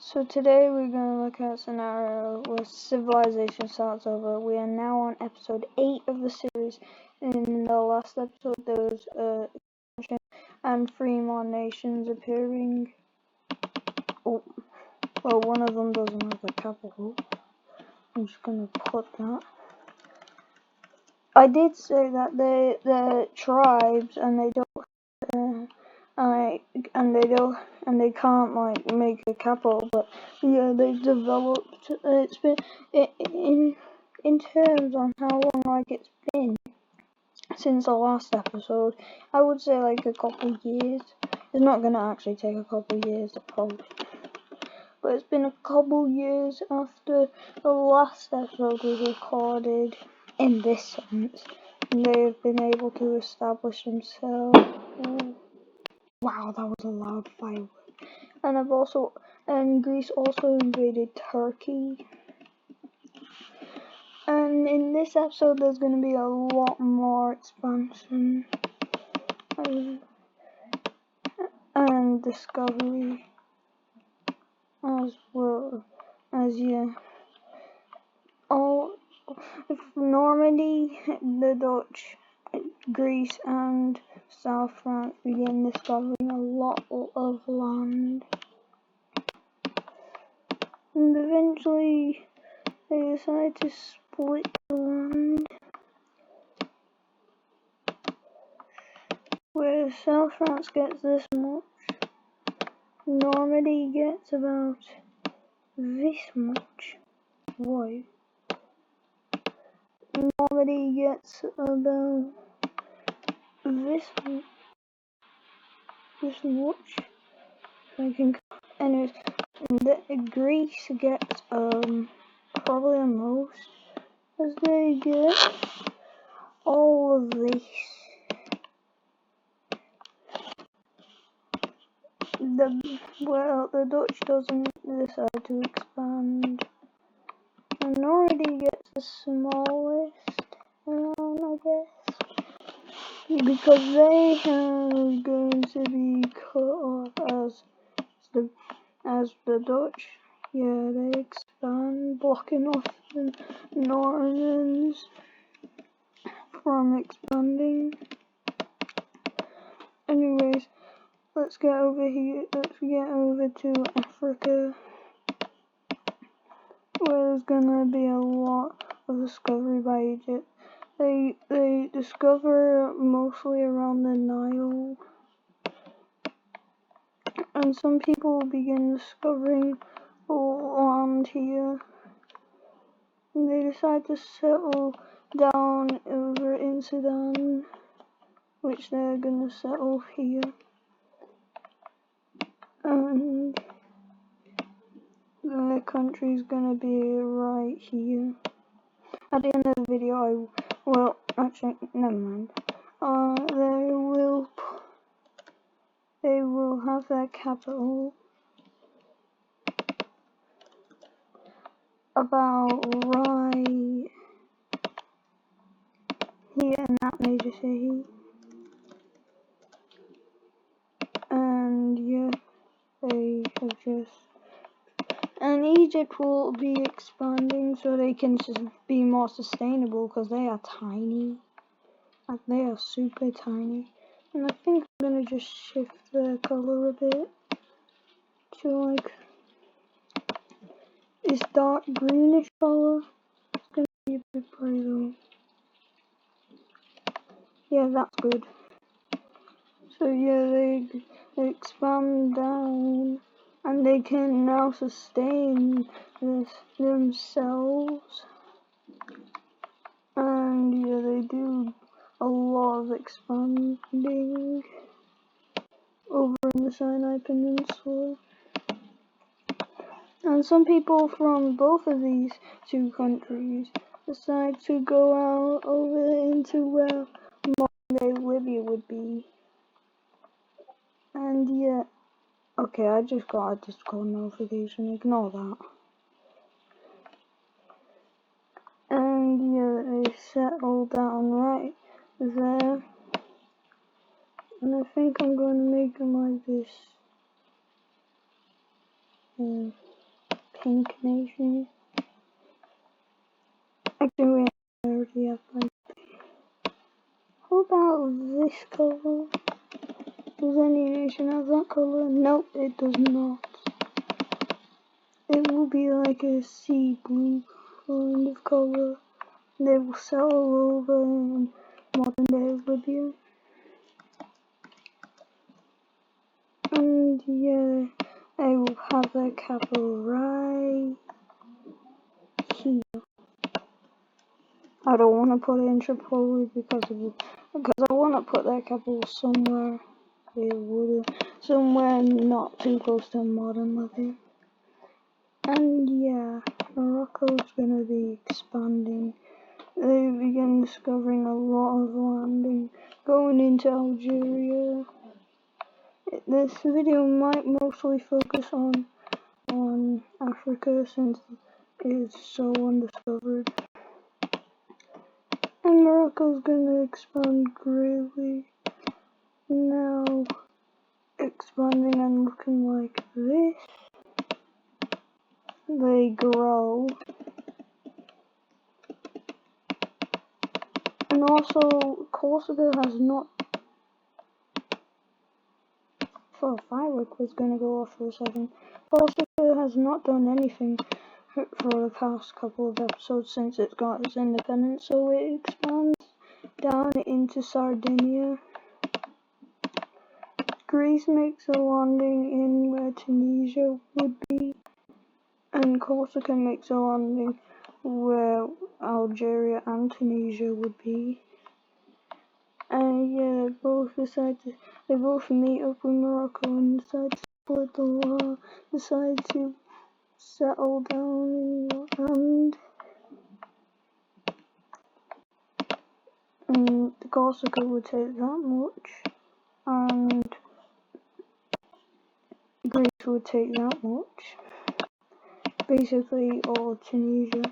So today we're going to look at a scenario where civilization starts over. We are now on episode 8 of the series. In the last episode there was expansion and 3 more nations appearing. Oh, well, one of them doesn't have a capital. I'm just going to put that. I did say that they're tribes and they don't and they can't like make a capital, but yeah, they've developed. It's been in terms on how long like it's been since the last episode. I would say like a couple years. It's not gonna actually take a couple years to post, but it's been a couple years after the last episode was recorded. In this sense, they've been able to establish themselves. Wow, that was a loud firework. And Greece also invaded Turkey. And in this episode, there's going to be a lot more expansion and discovery, as well as Normandy, the Dutch, Greece, and South France begin discovering a lot of land. And eventually they decide to split the land, where South France gets this much, Normandy gets about this much. Why? Normandy gets about this much. Anyways, Greece gets probably the most, as they get all of this. The Dutch doesn't decide to expand. And Normandy gets the smallest, I guess, because they are going to be cut off as the Dutch. Yeah, they expand, blocking off the Normans from expanding. Anyways, let's get over here. Let's get over to Africa, where there's gonna be a lot of discovery by Egypt. They discover mostly around the Nile, and some people begin discovering land here. And they decide to settle down over in Sudan, which they're gonna settle here. And the country's gonna be right here. At the end of the video, actually, never mind. They will have their capital about right here in that major city. And yeah, they have just. And Egypt will be expanding so they can be more sustainable, because they are tiny. Like, they are super tiny. And I think I'm gonna just shift the color a bit to like this dark greenish color. It's gonna be a bit pretty though. Yeah, that's good. So yeah, they expand down, and they can now sustain themselves. And yeah, they do a lot of expanding over in the Sinai Peninsula. And some people from both of these two countries decide to go out over into where modern-day Libya would be. And yeah, okay, I just got a Discord notification, ignore that. And yeah, they settle down right there. And I think I'm going to make them like this. pink nation. Actually, we already have like. What about this color? Does any nation have that color? Nope, it does not. It will be like a sea blue kind of color. They will settle over in modern day Libya. And yeah, they will have their capital right here. I don't want to put it in Tripoli because I want to put their capital somewhere somewhere not too close to modern Libya. And yeah, Morocco's gonna be expanding. They begin discovering a lot of land going into Algeria. This video might mostly focus on Africa since it is so undiscovered. And Morocco's gonna expand greatly. Now expanding and looking like this. They grow. And also Corsica has not firework was gonna go off for a second. Corsica has not done anything for the past couple of episodes since it got its independence, so it expands down into Sardinia. Greece makes a landing in where Tunisia would be, and Corsica makes a landing where Algeria and Tunisia would be. And yeah, they both meet up with Morocco and decide to split the law, decide to settle down in the land. And Corsica would take that much, and Greece would take that much. Basically all Tunisia.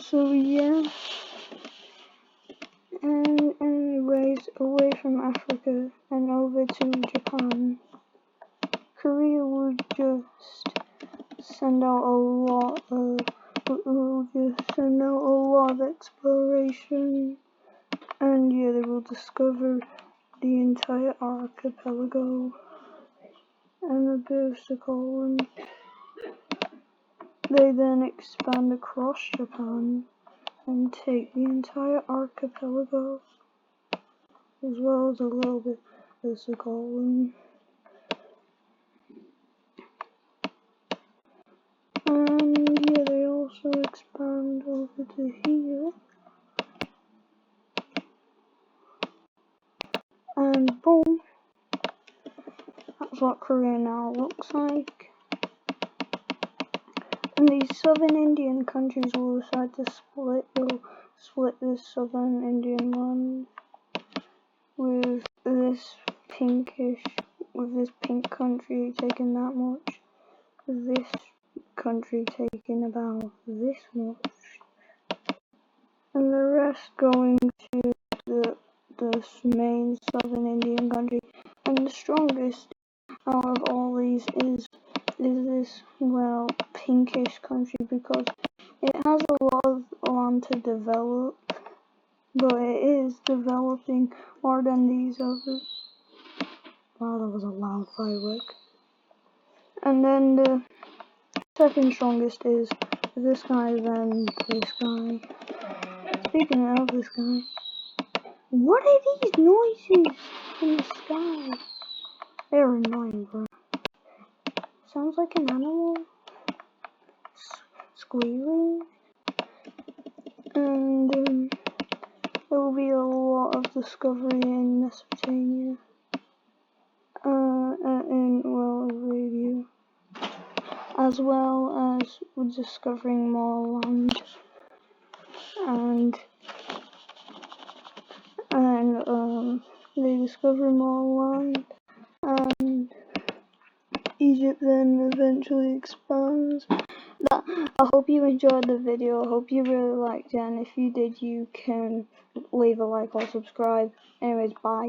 So yeah. And anyways, away from Africa and over to Japan. Korea would just send out a lot of exploration, and yeah, they will discover the entire archipelago and a bit of Sakhalin. They then expand across Japan and take the entire archipelago, as well as a little bit of Sakhalin. And yeah, they also expand over to here. And boom, that's what Korea now looks like. And these southern Indian countries will decide to split this southern Indian land with this pink country taking that much, this country taking about this much, and the rest going to the main southern Indian country. And the strongest out of all these is this, well, pinkish country, because it has a lot of land to develop, but it is developing more than these others. Wow, that was a loud firework. And then the second strongest is this guy, then this guy. Speaking of this guy, what are these noises in the sky? They're annoying, bro. Sounds like an animal squealing. And there will be a lot of discovery in Mesopotamia, in Arabia, as well as discovering more land, and they discover more land, and Egypt then eventually expands. I hope you enjoyed the video. I hope you really liked it, and if you did, you can leave a like or subscribe. Anyways, bye.